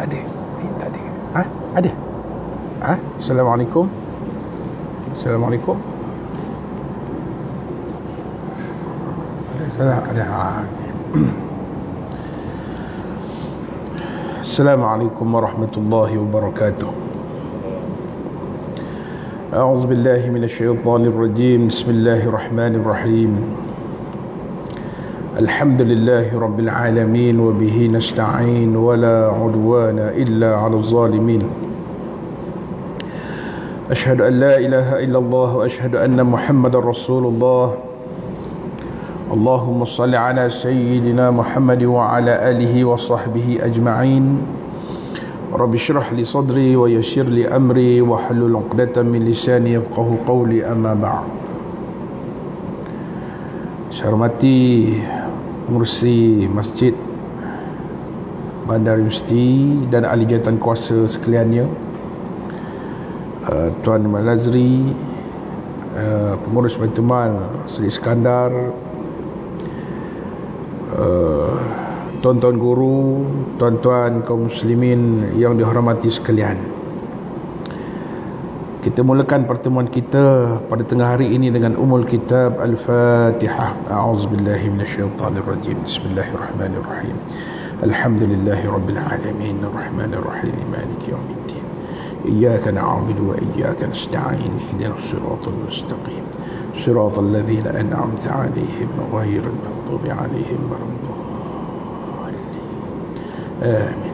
tak ada. Tak ada. Ada. Assalamualaikum. Assalamualaikum. Ada. Assalamualaikum warahmatullahi wabarakatuh. A'udzu billahi minasyaitonir rajim. Bismillahirrahmanirrahim. Alhamdulillahi rabbil alamin wa bihi nasta'in wa la 'udwana illa 'alal zalimin. Asyhadu an la ilaha illallah wa asyhadu anna Muhammadar Rasulullah. Allahumma salli ala sayyidina Muhammad wa ala alihi wa sahbihi ajma'in. Rabbi shrah li sadri wa yassir li amri wa hlul 'uqdatam min lisani yafqahu qawli, amma ba'd. Saya hormati pengurusi Masjid Bandar Universiti dan ahli jawatan kuasa sekaliannya, Tuan Malazri, pengurus Baitul Mal Seri Iskandar, tuan-tuan guru, tuan-tuan kaum muslimin yang dihormati sekalian. Kita mulakan pertemuan kita pada tengah hari ini dengan umul kitab Al-Fatihah. A'udzubillahi minasyaitonirrajim. Bismillahirrahmanirrahim. Alhamdulillahi rabbil alamin, arrahmanir rahim, maliki yaumiddin. Iyyaka na'budu wa iyyaka nasta'in. Ihdinas siratal mustaqim. Siratal ladzina an'amta 'alaihim ghairil maghdubi 'alaihim waladdallin. Amin.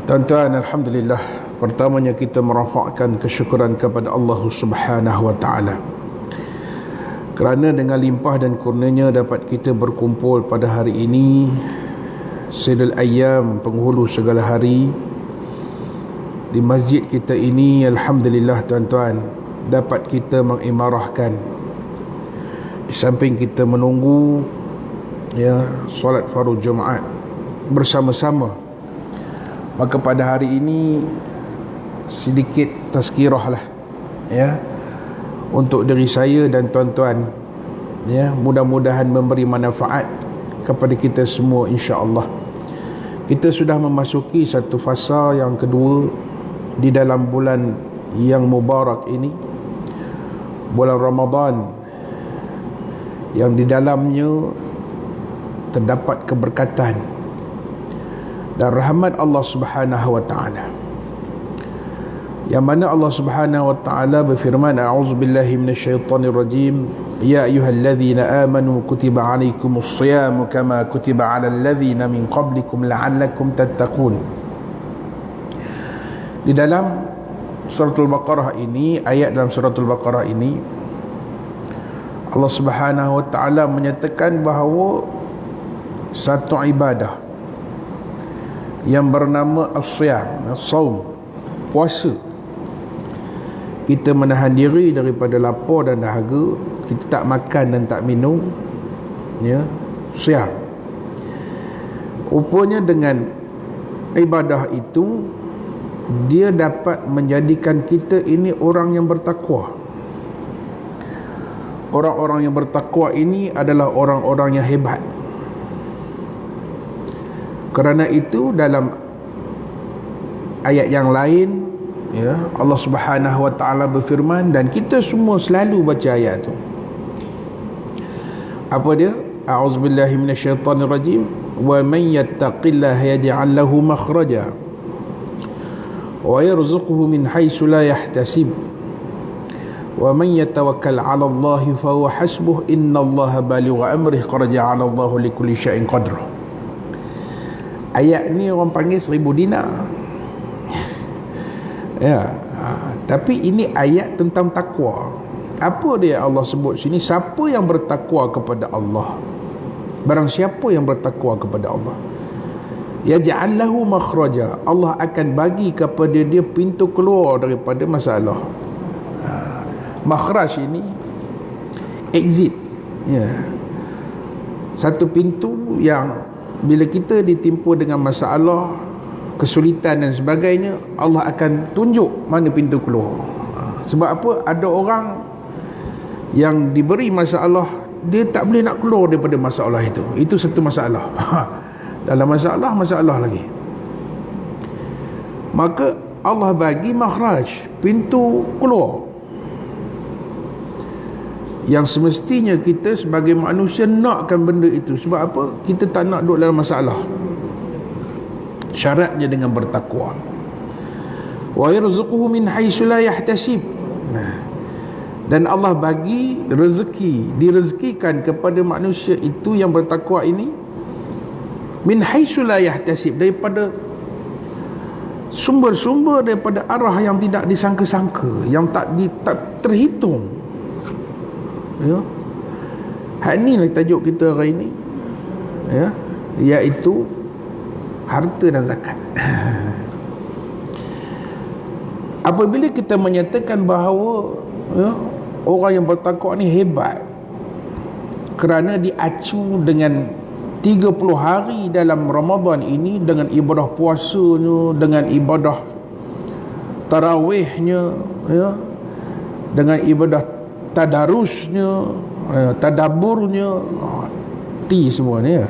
Tuan-tuan, alhamdulillah, pertamanya kita merafakkan kesyukuran kepada Allah Subhanahu wa taala kerana dengan limpah dan kurnianya dapat kita berkumpul pada hari ini, Sayyidul Ayyam, penghulu segala hari, di masjid kita ini. Alhamdulillah tuan-tuan, dapat kita mengimarahkan di samping kita menunggu solat fardu Jumaat bersama-sama. Maka pada hari ini sedikit tazkirah lah untuk diri saya dan tuan-tuan, mudah-mudahan memberi manfaat kepada kita semua, insya-Allah. Kita sudah memasuki satu fasa yang kedua di dalam bulan yang mubarak ini, bulan Ramadan, yang di dalamnya terdapat keberkatan dan rahmat Allah Subhanahu wa taala, yang mana Allah Subhanahu wa taala berfirman, a'udzubillahi minasyaitonirrajim, ya ayyuhalladzina amanu kutiba 'alaikumus-shiyamu kama kutiba 'alal ladzina min qablikum la'allakum tattaqun. Di dalam suratul Baqarah ini, ayat dalam suratul Baqarah ini, Allah Subhanahu wa taala menyatakan bahawa satu ibadah yang bernama as-siyam, saum, puasa, kita menahan diri daripada lapar dan dahaga, kita tak makan dan tak minum, siyam. Rupanya dengan ibadah itu, dia dapat menjadikan kita ini orang yang bertakwa. Orang-orang yang bertakwa ini adalah orang-orang yang hebat. Kerana itu dalam ayat yang lain, Allah Subhanahu wa taala berfirman, dan kita semua selalu baca ayat tu. Apa dia? A'udzubillahi minasyaitonirrajim. Wa man yattaqillaha yaj'al lahu makhraja wa yarzuqhu min haitsu la yahtasib. Wa man yatawakkal 'ala Allahi fa huwa hasbuh. Innallaha balighu amrihi qad ja'ala Allahu likulli syai'in qadra. Ayat ni orang panggil 1000 dinar. Tapi ini ayat tentang takwa. Apa dia Allah sebut sini? Siapa yang bertakwa kepada Allah, barang siapa yang bertakwa kepada Allah, yaj'al lahu makhraja, Allah akan bagi kepada dia pintu keluar daripada masalah. Makhraj ini exit, satu pintu yang bila kita ditimpa dengan masalah, kesulitan dan sebagainya, Allah akan tunjuk mana pintu keluar. Sebab apa? Ada orang yang diberi masalah, dia tak boleh nak keluar daripada masalah itu. Itu satu masalah. dalam masalah lagi. Maka Allah bagi makhraj, pintu keluar, yang semestinya kita sebagai manusia nakkan benda itu. Sebab apa? Kita tak nak duduk dalam masalah. Syaratnya dengan bertakwa. Wa yarzuquhu min haitsu la yahtasib. Dan Allah bagi rezeki, direzekikan kepada manusia itu yang bertakwa ini min haitsu la yahtasib, daripada sumber-sumber, daripada arah yang tidak disangka-sangka, yang tak terhitung. Ya. Hak ni lah tajuk kita hari ini, ya, iaitu harta dan zakat. Apabila kita menyatakan bahawa, ya, orang yang bertakwa ni hebat kerana diacu dengan 30 hari dalam Ramadan ini, dengan ibadah puasanya, dengan ibadah tarawihnya, ya, dengan ibadah tadarusnya, tadaburnya, semua ni, ya.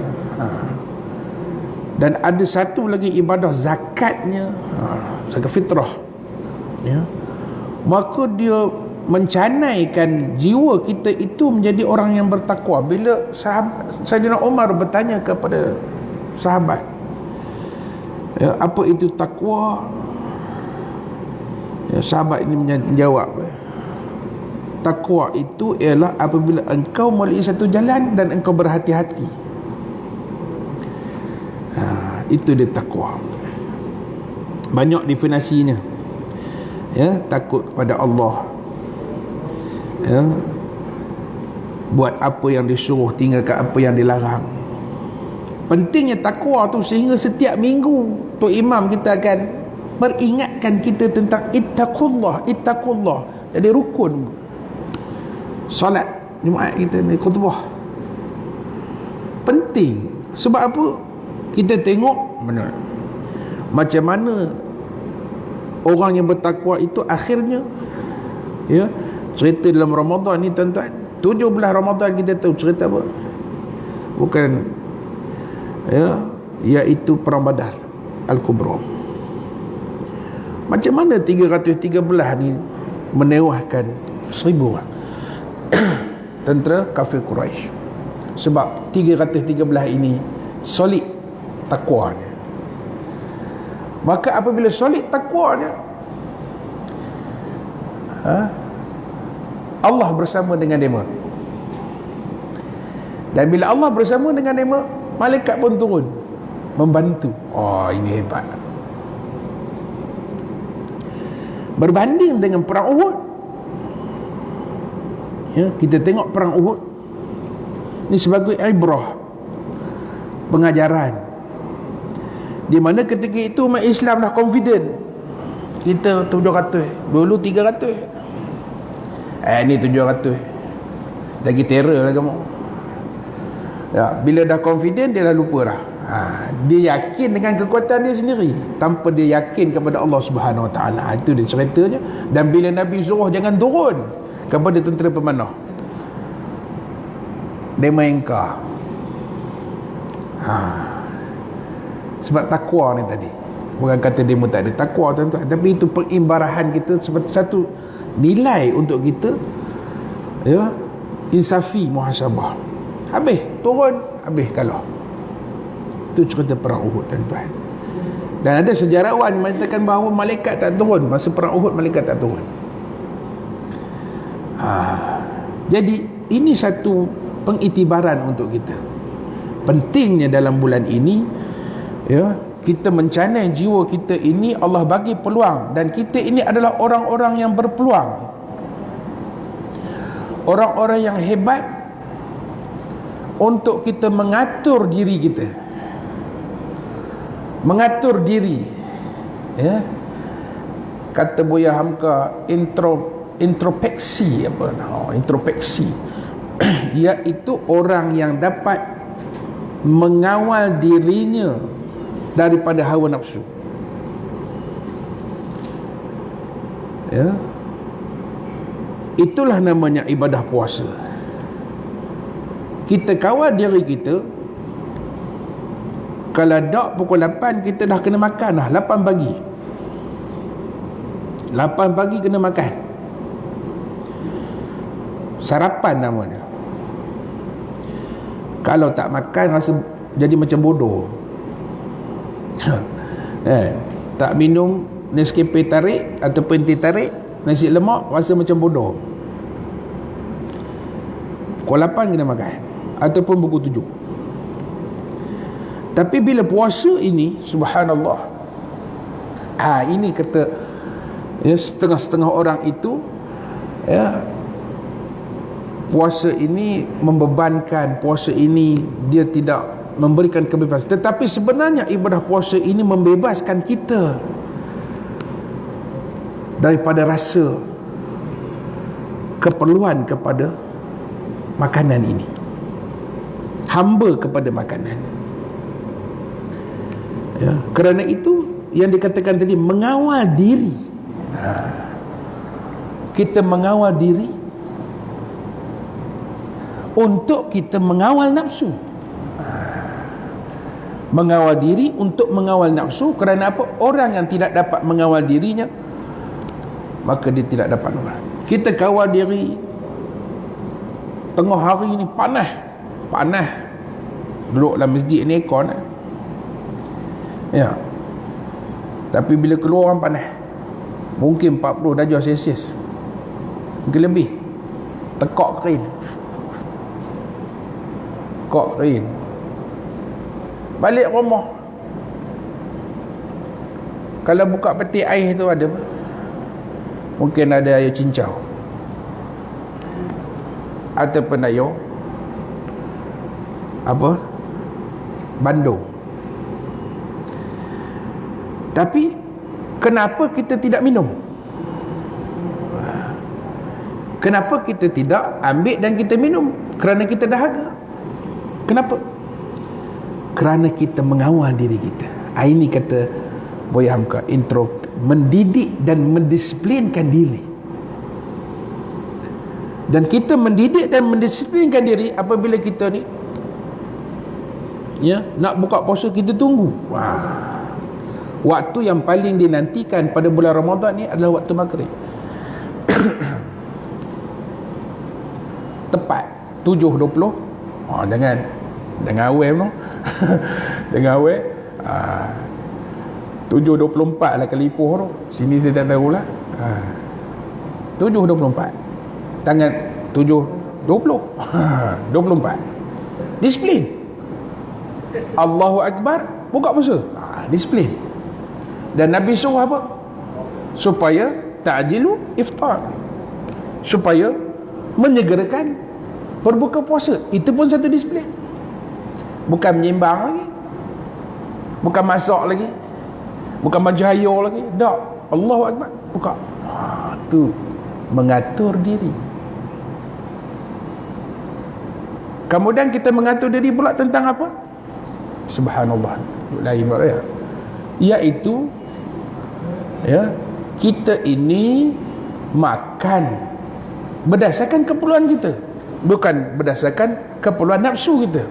Dan ada satu lagi ibadah zakatnya, zakat fitrah, ya. Maka dia mencanaikan jiwa kita itu menjadi orang yang bertakwa. Bila Sayyidina Umar bertanya kepada sahabat, ya, apa itu takwa? Ya, sahabat ini menjawab, takwa itu ialah apabila engkau melalui satu jalan dan engkau berhati-hati. Itu dia takwa. Banyak definisinya. Ya, takut kepada Allah, ya, buat apa yang disuruh, tinggalkan apa yang dilarang. Pentingnya takwa tu sehingga setiap minggu Tok Imam kita akan peringatkan kita tentang ittaqullah. Jadi rukun solat Jumaat kita ni, khutbah penting. Sebab apa? Kita tengok macam mana orang yang bertakwa itu akhirnya, ya. Cerita dalam Ramadan ni tuan-tuan, 17 Ramadan kita tahu cerita apa? Bukan, ya, iaitu perang Badar Al-Kubra. Macam mana 313 ni menewahkan 1000 orang tentera kafir Quraisy. Sebab 313 ini solid takwanya. Maka apabila solid takwanya, Allah bersama dengan mereka. Dan bila Allah bersama dengan mereka, malaikat pun turun membantu. Oh, ini hebat. Berbanding dengan perang Uhud, ya, kita tengok perang Uhud ni sebagai ibrah, pengajaran, di mana ketika itu umat Islam dah confident. Kita 700, dulu 300, ni 700, lagi terror lah kamu, ya. Bila dah confident, dia dah lupa dah. Dia yakin dengan kekuatan dia sendiri tanpa dia yakin kepada Allah Subhanahu Wa Taala. Itu dia ceritanya. Dan bila Nabi suruh jangan turun kepada tentera pemanah, dia mengingkar. Sebab takwa ni tadi, bukan kata dia tak ada takwa, tuan-tuan, tapi itu pengimbarahan kita seperti satu nilai untuk kita, ya, insafi, muhasabah. Habis turun, habis kalah. Itu cerita perang Uhud, tuan-tuan. Dan ada sejarawan mengatakan bahawa malaikat tak turun masa perang Uhud, malaikat tak turun. Jadi ini satu pengiktibaran untuk kita. Pentingnya dalam bulan ini, ya, kita mencanai jiwa kita ini. Allah bagi peluang, dan kita ini adalah orang-orang yang berpeluang, orang-orang yang hebat untuk kita mengatur diri kita, mengatur diri, ya. Kata Buya Hamka, introspeksi introspeksi iaitu orang yang dapat mengawal dirinya daripada hawa nafsu, ya. Itulah namanya ibadah puasa. Kita kawal diri kita Kalau dak pukul 8 kita dah kena makan dah. 8 pagi 8 pagi kena makan. Sarapan namanya. Kalau tak makan rasa jadi macam bodoh. Tak minum Nescafe tarik ataupun teh tarik, nasi lemak, rasa macam bodoh. Pukul 8 kena makan ataupun pukul 7. Tapi bila puasa ini, subhanallah, ini kata setengah-setengah orang itu, puasa ini membebankan, puasa ini dia tidak memberikan kebebasan. Tetapi sebenarnya ibadah puasa ini membebaskan kita daripada rasa keperluan kepada makanan ini, hamba kepada makanan. Kerana itu yang dikatakan tadi, mengawal diri. Kita mengawal diri untuk kita mengawal nafsu. Mengawal diri untuk mengawal nafsu. Kerana apa? Orang yang tidak dapat mengawal dirinya, maka dia tidak dapat mengawal. Kita kawal diri tengah hari ni panas duduk dalam masjid ni aircon, tapi bila keluar orang panas, mungkin 40 darjah Celsius, mungkin lebih. Tekak kering, balik rumah, kalau buka peti air tu ada, mungkin ada air cincau ataupun air bandung. Tapi kenapa kita tidak minum? Kenapa kita tidak ambil dan kita minum? Kerana kita dahaga. Kenapa? Kerana kita mengawal diri kita. Ini kata Buya Hamka, intro, mendidik dan mendisiplinkan diri. Dan kita mendidik dan mendisiplinkan diri apabila kita ni nak buka puasa, kita tunggu. Waktu yang paling dinantikan pada bulan Ramadan ni adalah waktu maghrib. Tepat 7.20. Jangan awal no. Jangan awal. 7.24 lah kali Ipoh tu. Sini saya tak tahulah. 7.24. Tangan 7.20. 24. Disiplin. Allahu Akbar, buka puasa. Disiplin. Dan Nabi suruh apa? Supaya ta'jilu iftar, supaya menyegerakan berbuka puasa. Itu pun satu disiplin. Bukan menyimbang lagi, bukan masak lagi, bukan majahaya lagi. Tak. Allahu Akbar, buka. Tu mengatur diri. Kemudian kita mengatur diri pula tentang apa? Subhanallah, lain ya. Iaitu kita ini makan berdasarkan keperluan kita, bukan berdasarkan keperluan nafsu kita.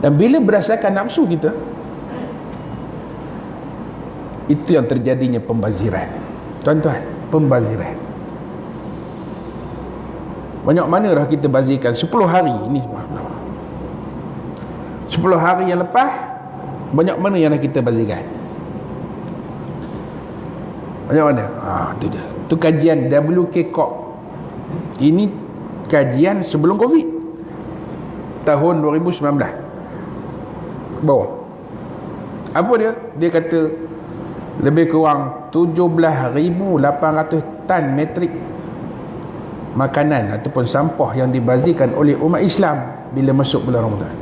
Dan bila berdasarkan nafsu kita, itu yang terjadinya pembaziran. Tuan-tuan, pembaziran. Banyak mana dah kita bazirkan 10 hari ini semua. 10 hari yang lepas, banyak mana yang dah kita bazirkan? Banyak mana? Itu dia. Itu kajian WK Corp. Ini kajian sebelum Covid, tahun 2019 ke bawah. Apa dia? Dia kata lebih kurang 17,800 tan metrik makanan ataupun sampah yang dibazirkan oleh umat Islam bila masuk bulan Ramadan.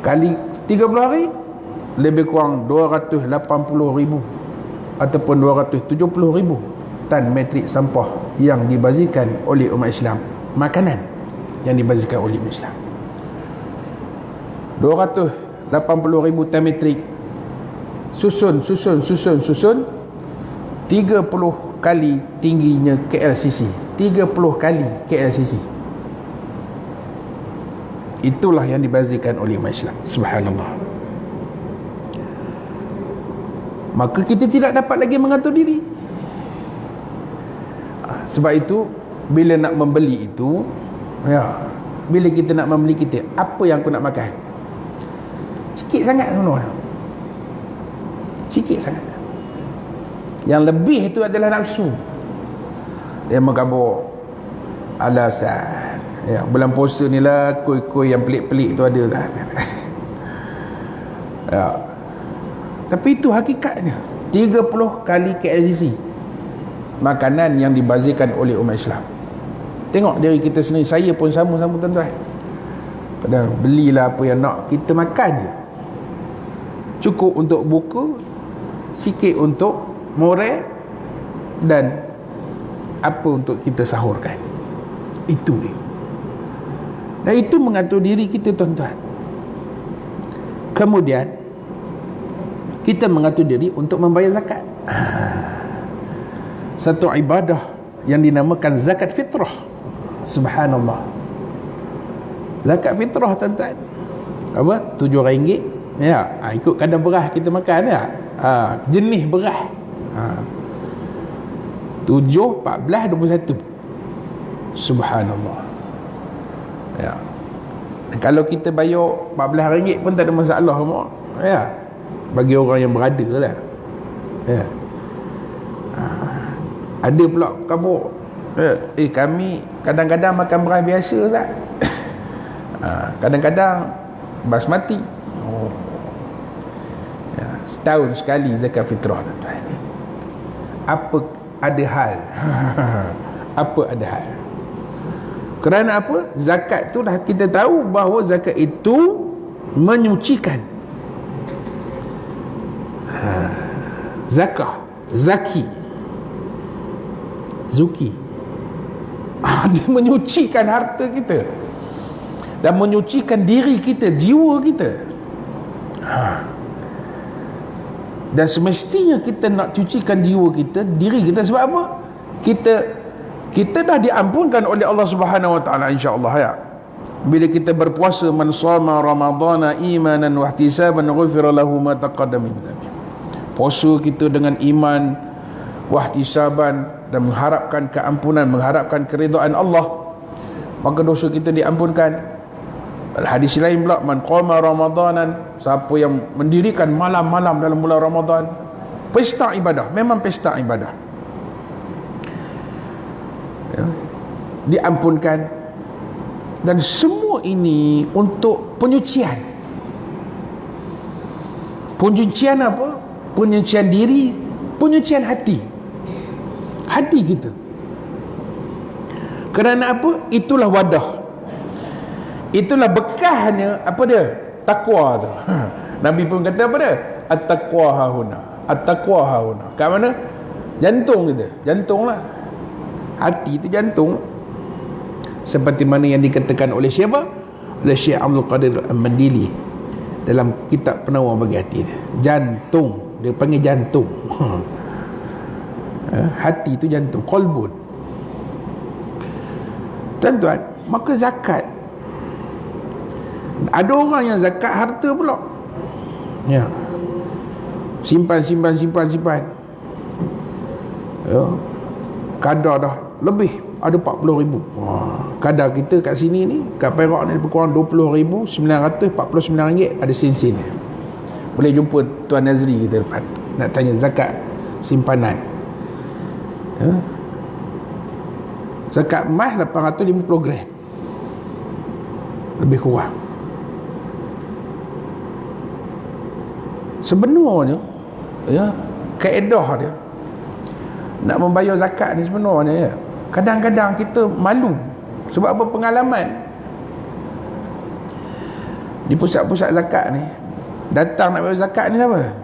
Kali 30 hari, lebih kurang 280,000 ataupun 270,000 tan metrik sampah yang dibazirkan oleh umat Islam. Makanan yang dibazirkan oleh umat Islam. 280,000 tan metrik. Susun 30 kali tingginya KLCC. 30 kali KLCC. Itulah yang dibazirkan oleh umat Islam. Subhanallah. Maka kita tidak dapat lagi mengatur diri. Sebab itu bila nak membeli itu, bila kita nak membeli, kita apa yang aku nak makan, sikit sangat sebenarnya, sikit sangat. Yang lebih itu adalah nafsu. Dia mengkabur, alasan bulan puasa ni lah kuih-kuih yang pelik-pelik tu ada tak? Tapi itu hakikatnya 30 kali KLCC makanan yang dibazirkan oleh umat Islam. Tengok diri kita sendiri. Saya pun sama-sama tuan-tuan. Padahal belilah apa yang nak, kita makan je. Cukup untuk buka, sikit untuk moreh, dan apa untuk kita sahurkan. Itu dia. Dan itu mengatur diri kita tuan-tuan. Kemudian kita mengatur diri untuk membayar zakat. Satu ibadah yang dinamakan zakat fitrah. Subhanallah. Zakat fitrah tuan-tuan, apa? RM7. Ikut kadar beras kita makan jenis beras. 7, 14, 21. Subhanallah. Kalau kita bayar RM14 pun tak ada masalah semua. Bagi orang yang berada lah. Ada pula kabur, kami kadang-kadang makan beras biasa Ustaz. Kadang-kadang basmati. Setahun sekali zakat fitrah tuan-tuan. Apa ada hal? Apa ada hal? Kerana apa? Zakat tu dah kita tahu bahawa zakat itu menyucikan. Zakah, zaki, zuki. Dia menyucikan harta kita dan menyucikan diri kita, jiwa kita. Dan semestinya kita nak cucikan jiwa kita, diri kita. Sebab apa? Kita dah diampunkan oleh Allah Subhanahu wa taala, insya-Allah. Bila kita berpuasa, man shama ramadhana imanan wa ihtisaban ghufira lahu ma taqaddama min dhanbi. Puasa kita dengan iman, wahtisaban, dan mengharapkan keampunan, mengharapkan keridhaan Allah, maka dosa kita diampunkan. Hadis lain pula, man qama ramadanan, siapa yang mendirikan malam-malam dalam bulan Ramadan, pesta ibadah, memang pesta ibadah, diampunkan. Dan semua ini untuk penyucian. Penyucian apa? Penyucian diri, penyucian hati. Hati kita. Kerana apa? Itulah wadah, itulah bekahnya. Apa dia? Takwa tu. Nabi pun kata apa dia? At-taqwa hahuna. At-taqwa hahuna. Kat mana? Jantung kita. Jantung lah. Hati tu jantung. Seperti mana yang dikatakan oleh siapa? Oleh Syekh Abdul Qadir Al-Mandili dalam kitab Penawar Bagi Hati dia. Jantung. Dia panggil jantung. Hati tu jantung, qalbun. Tuan-tuan, maka zakat, ada orang yang zakat harta pula. Simpan. Kadar dah lebih, ada 40,000. Kadar kita kat sini ni, kat Perak ni lebih kurang 20,949 ringgit. Ada sen-sen. Boleh jumpa Tuan Nazri kita depan, nak tanya zakat simpanan. Zakat emas 850 gram lebih kurang. Sebenarnya kaedah dia nak membayar zakat ni sebenarnya, kadang-kadang kita malu. Sebab apa? Pengalaman di pusat-pusat zakat ni, datang nak bayar zakat ni siapa?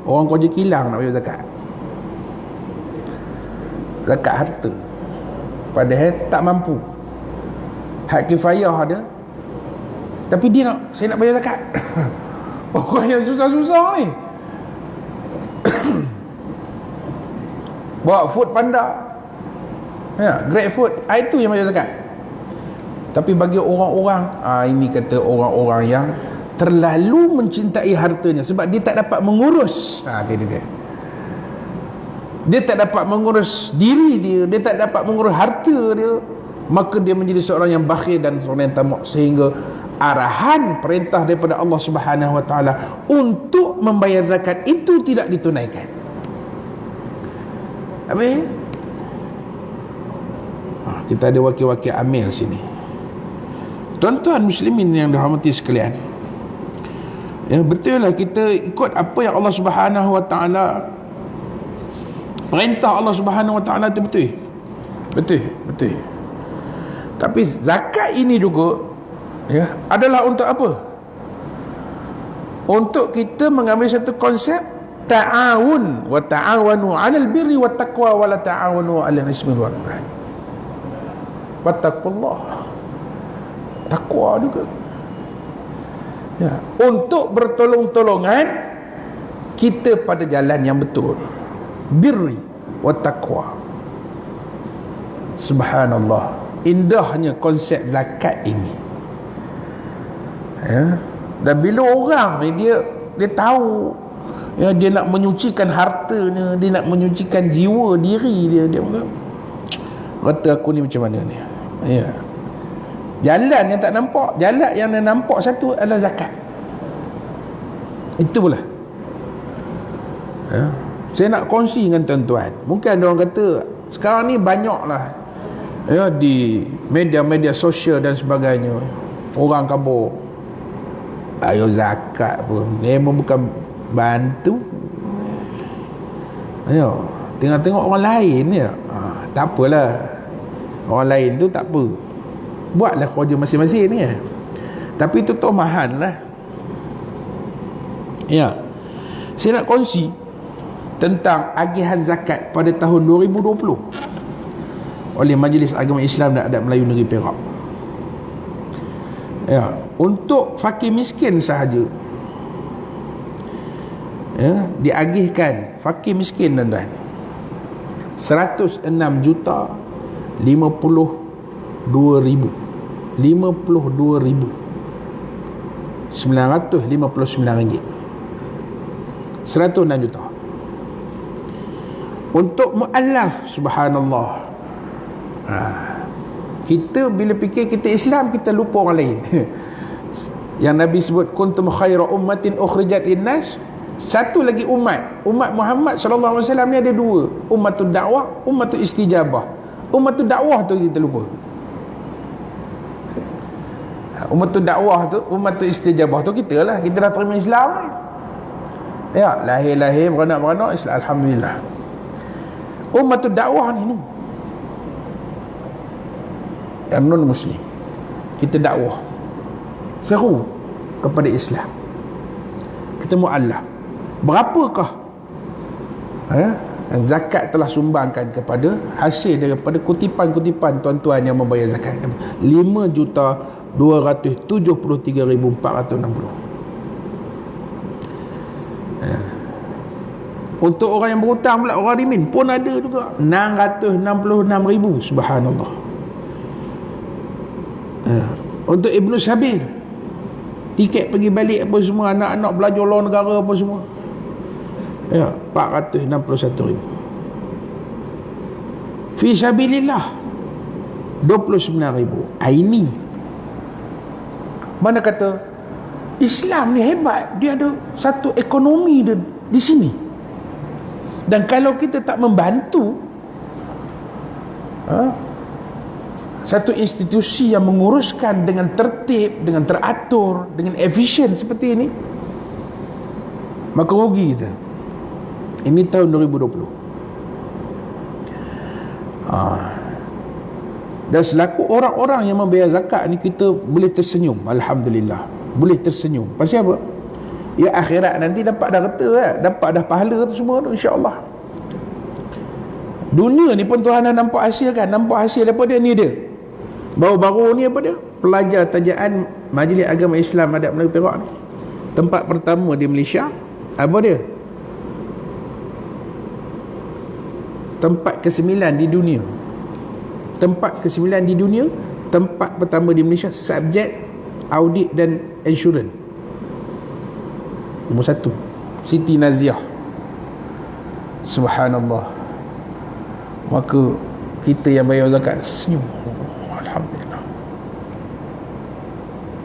Orang kerja kilang nak bayar zakat. Zakat harta. Padahal tak mampu. Hak kifayah ada, tapi dia nak, saya nak bayar zakat. Orang yang susah-susah ni bawa food panda, Grab food, itu yang bayar zakat. Tapi bagi orang-orang, ini kata orang-orang yang terlalu mencintai hartanya sebab dia tak dapat mengurus. Dia tak dapat mengurus diri dia tak dapat mengurus harta dia, maka dia menjadi seorang yang bakhil dan seorang yang tamak, sehingga arahan perintah daripada Allah Subhanahu Wa Taala untuk membayar zakat itu tidak ditunaikan. Habis kita ada wakil-wakil amil sini. Tuan-tuan muslimin yang dirahmati sekalian, betul lah kita ikut apa yang Allah Subhanahu Wa Taala, perintah Allah Subhanahu Wa Taala itu betul. Tapi zakat ini juga adalah untuk apa? Untuk kita mengambil satu konsep ta'awun, wa ta'awanu 'alal birri wat taqwa wa la ta'awanu 'alal ismi wal 'udwan. Wattaqullah. Takwa juga. Untuk bertolong-tolongan kita pada jalan yang betul. Birri wat taqwa. Subhanallah, indahnya konsep zakat ini. Dan bila orang ni dia tahu, dia nak menyucikan hartanya, dia nak menyucikan jiwa diri dia kata aku ni macam mana ni, jalan yang tak nampak, jalan yang nampak satu adalah zakat. Itu pula saya nak kongsi dengan tuan-tuan. Mungkin ada orang kata sekarang ni banyaklah di media-media sosial dan sebagainya, orang kabur ayo zakat pun memang bukan bantu. Tengok-tengok orang lain tak apalah, orang lain tu tak apa, buatlah kerja masing-masing ni. Tapi itu tomahan lah. Saya nak kongsi tentang agihan zakat pada tahun 2020 oleh Majlis Agama Islam dan Adat Melayu Negeri Perak. Untuk fakir miskin sahaja diagihkan fakir miskin tuan-tuan 106 juta 52,959 ringgit. 106 juta. Untuk mu'allaf, subhanallah, kita bila fikir kita Islam, kita lupa orang lain. Yang Nabi sebut kuntum khaira ummatin ukhrijat linnas. Satu lagi umat Muhammad sallallahu alaihi wasallam ni ada dua, ummatud dakwah, ummatul istijabah. Ummatud dakwah tu kita lupa. Ummatud dakwah tu, ummatul istijabah tu kita lah, kita dah terima Islam. Lahir-lahir, beranak-beranak Islam, alhamdulillah. Ummatud dakwah ni yang non muslim, kita dakwah, seru kepada Islam, kita mu'allaf. Berapakah zakat telah sumbangkan kepada hasil daripada kutipan-kutipan tuan-tuan yang membayar zakat? 5,273,460. Untuk orang yang berhutang pula, orang rimin pun ada juga 666,000. Subhanallah. Untuk Ibnu Sabil, tiket pergi balik apa semua, anak-anak belajar luar negara apa semua, 461,000. Fi sabilillah 29,000. Ini mana kata Islam ni hebat, dia ada satu ekonomi di sini. Dan kalau kita tak membantu satu institusi yang menguruskan dengan tertib, dengan teratur, dengan efisien seperti ini, maka rugi kita. Ini tahun 2020. Dan selaku orang-orang yang membayar zakat ni, kita boleh tersenyum, alhamdulillah, boleh tersenyum. Pasal apa? Ya, akhirat nanti dapat dah reta, dapat dah pahala tu semua tu, insya-Allah. Dunia ni pun Tuhan dah nampak hasil kan, nampak hasil daripada ni dia. Baru-baru ni apa dia? Pelajar tajaan Majlis Agama Islam Adat Melayu Perak ni, tempat pertama di Malaysia. Apa dia? Tempat ke-9 di dunia. tempat ke-9 di dunia, tempat pertama di Malaysia, subjek, audit dan insurans. Nombor 1 Siti Naziah. Subhanallah. Maka kita yang bayar zakat senyum, alhamdulillah.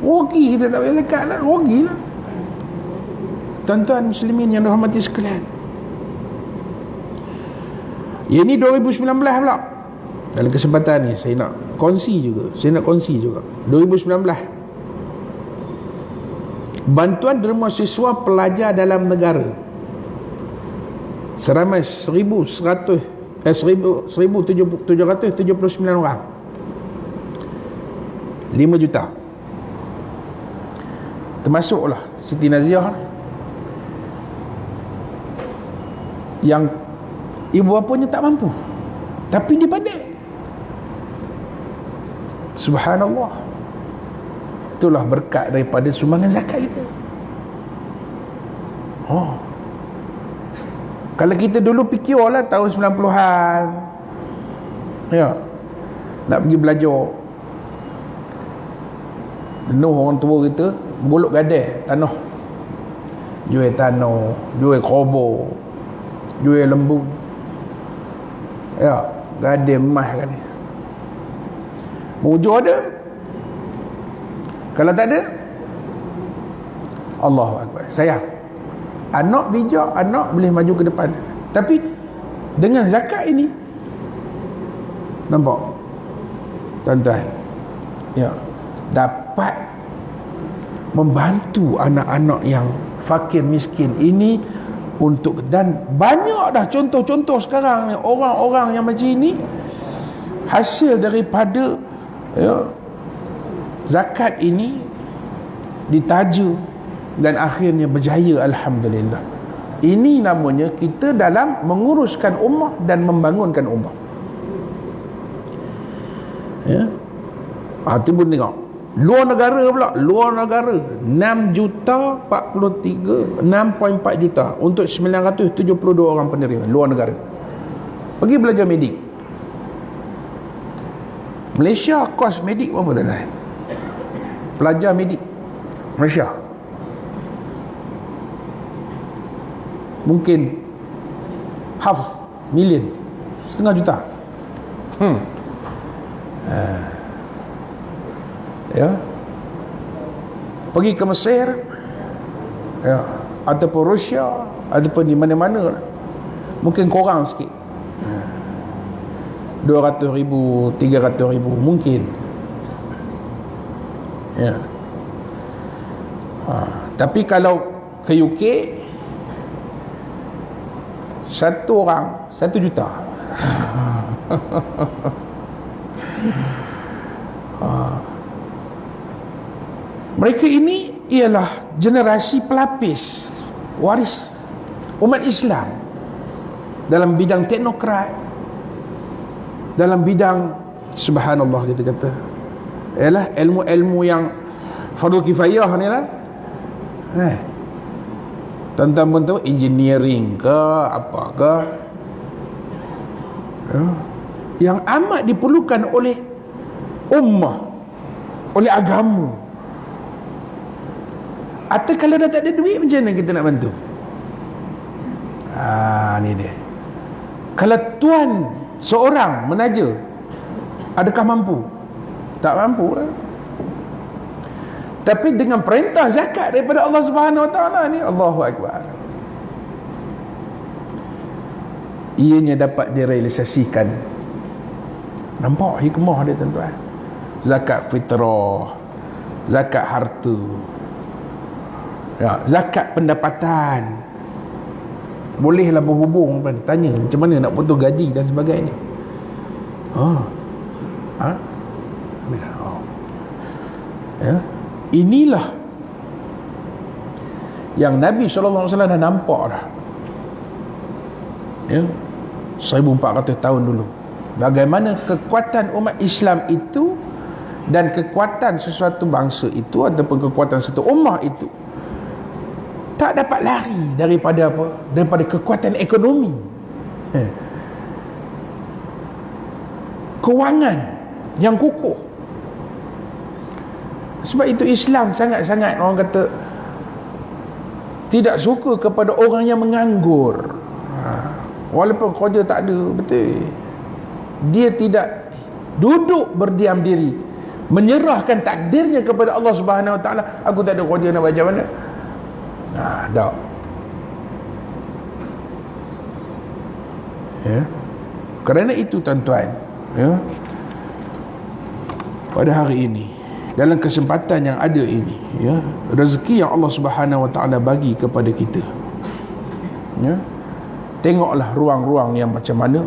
Rugi kita tak bayar zakat lah, rugi lah. Tuan-tuan muslimin yang dirahmati sekalian, ini 2019 pula. Dalam kesempatan ni saya nak kongsi juga 2019 bantuan derma siswa pelajar dalam negara seramai 1,779 orang, 5 juta. Termasuklah Siti Naziah yang ibu bapanya tak mampu, tapi dia pandai. Subhanallah. Itulah berkat daripada sumbangan zakat kita. Kalau kita dulu fikir lah tahun 90-an, ya, nak pergi belajar, penuh orang tua kita golok gadai tanah, jual tanah, jual kerobor, jual lembu, ya, gadai emas kan ni. Mujur ada, kalau tak ada, Allahu Akbar. Sayang, anak bijak, anak boleh maju ke depan. Tapi dengan zakat ini, nampak tuan-tuan, ya, dapat membantu anak-anak yang fakir miskin ini untuk, dan banyak dah contoh-contoh sekarang ni, orang-orang yang macam ini hasil daripada, ya, zakat ini ditaja dan akhirnya berjaya, alhamdulillah. Ini namanya kita dalam menguruskan ummah dan membangunkan ummah. Ya. Itu pun tengok luar negara pula, luar negara 6.4 juta untuk 972 orang penerima luar negara pergi belajar medik. Malaysia kos medik berapa tuan-tuan? Pelajar medik Malaysia mungkin 500,000, setengah juta. Ya, pergi ke Mesir, ya, ataupun Rusia, ataupun di mana-mana, mungkin kurang sikit, 200,000, 300,000 mungkin, ya. Tapi kalau ke UK, satu orang 1 juta. Mereka ini ialah generasi pelapis waris umat Islam dalam bidang teknokrat, dalam bidang, subhanallah, kita kata ialah ilmu-ilmu yang fardu kifayah ni lah. Tuan-tuan pun tahu, engineering ke apa ke, yang amat diperlukan oleh ummah, oleh agama. Atau kalau dah tak ada duit, macam mana kita nak bantu? Ni dia. Kalau tuan seorang menaja, adakah mampu? Tak mampu lah. Tapi dengan perintah zakat daripada Allah Subhanahu Wa Taala ni, Allahu Akbar, ianya dapat direalisasikan. Nampak hikmah dia tuan-tuan. Zakat fitrah, zakat harta, ya, zakat pendapatan. Bolehlah berhubung, tanya macam mana nak potong gaji dan sebagainya. Ya, inilah yang Nabi SAW dah nampak dah, ya, 1400 tahun dulu, bagaimana kekuatan umat Islam itu dan kekuatan sesuatu bangsa itu ataupun kekuatan satu ummah itu tak dapat lari daripada apa? Daripada kekuatan ekonomi. kewangan yang kukuh. Sebab itu Islam sangat-sangat, orang kata, tidak suka kepada orang yang menganggur. Walaupun kerja tak ada, betul, dia tidak duduk berdiam diri, menyerahkan takdirnya kepada Allah Subhanahu Wa Taala. Aku tak ada kerja, nak baca mana? Tak. Ya. Kerana itu tuan-tuan, ya, pada hari ini, dalam kesempatan yang ada ini, ya, rezeki yang Allah Subhanahu Wa Taala bagi kepada kita, ya, tengoklah ruang-ruang yang macam mana,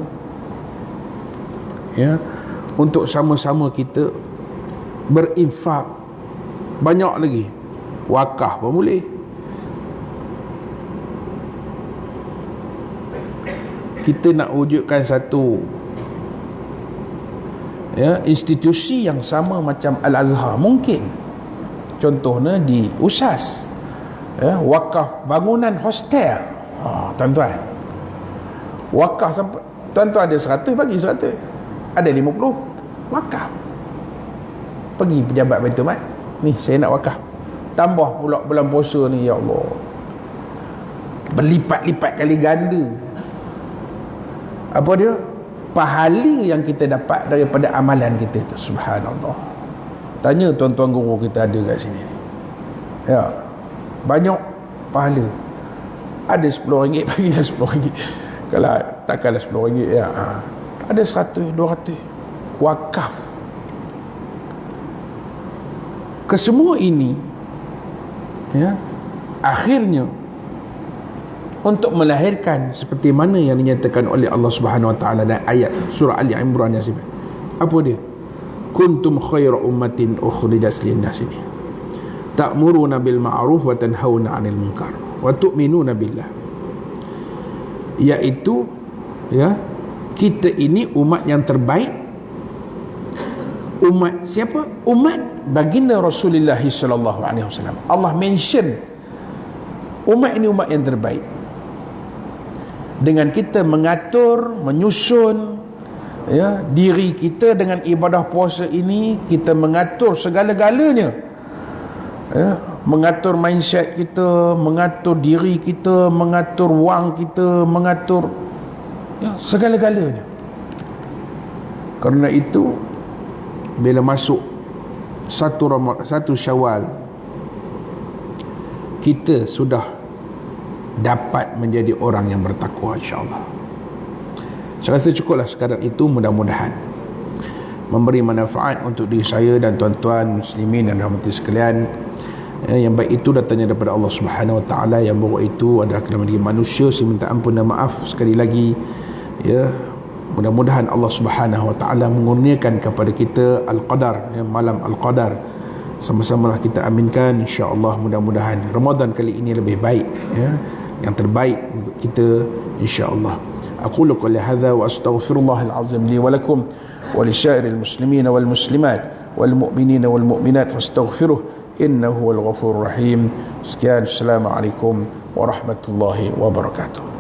ya, untuk sama-sama kita berinfak. Banyak lagi, wakaf pun boleh. Kita nak wujudkan satu, ya, institusi yang sama macam Al-Azhar, mungkin. Contohnya di USAS, ya, wakaf bangunan hostel. Tuan-tuan, wakaf sampai, tuan-tuan ada 100, bagi 100. Ada 50, wakaf. Pergi pejabat Baitul Mal, ni saya nak wakaf. Tambah pula bulan puasa ni, ya Allah, berlipat-lipat kali ganda. Apa dia? Pahala yang kita dapat daripada amalan kita itu. Subhanallah. Tanya tuan-tuan guru kita ada kat sini, ya, banyak pahala. Ada RM10, bagilah RM10. Kalau takkanlah RM10, ya, ada 100, 200 wakaf. Kesemua ini, ya, akhirnya untuk melahirkan seperti mana yang dinyatakan oleh Allah Subhanahu Wa Taala dalam ayat surah Ali Imran yang sebut. Apa dia? Kuntum khaira ummatin ukhrijat lin-nas, ini ta'muruna bil ma'ruf wa tanhauna 'anil munkar wa tu'minuna billah. Iaitu, ya, kita ini umat yang terbaik. Umat siapa? Umat baginda Rasulullah sallallahu alaihi wasallam. Allah mention umat ini umat yang terbaik dengan kita mengatur, menyusun, ya, diri kita dengan ibadah puasa ini. Kita mengatur segala-galanya, ya, mengatur mindset kita, mengatur diri kita, mengatur wang kita, mengatur, ya, segala-galanya. Kerana itu, bila masuk satu Syawal, kita sudah dapat menjadi orang yang bertakwa, insya-Allah. Saya rasa cukuplah sekadar itu. Mudah-mudahan memberi manfaat untuk diri saya dan tuan-tuan muslimin dan rahmati sekalian. Yang baik itu datangnya daripada Allah Subhanahu Wa Taala, yang buruk itu adalah kelemahan diri manusia. Saya minta ampun dan maaf sekali lagi, ya. Mudah-mudahan Allah Subhanahu Wa Taala mengurniakan kepada kita Al-Qadar, ya, malam Al-Qadar. Sama-samalah kita aminkan, insya-Allah. Mudah-mudahan Ramadan kali ini lebih baik, ya, yang terbaik untuk kita, insya-Allah. Aqulu qouli hadza wa astaghfirullahal azim li wa lakum wa li syairil muslimina wal muslimat wal mu'minina wal mu'minat fastaghfiruh innahu wal ghafurur rahim. Sekian, assalamualaikum warahmatullahi wabarakatuh.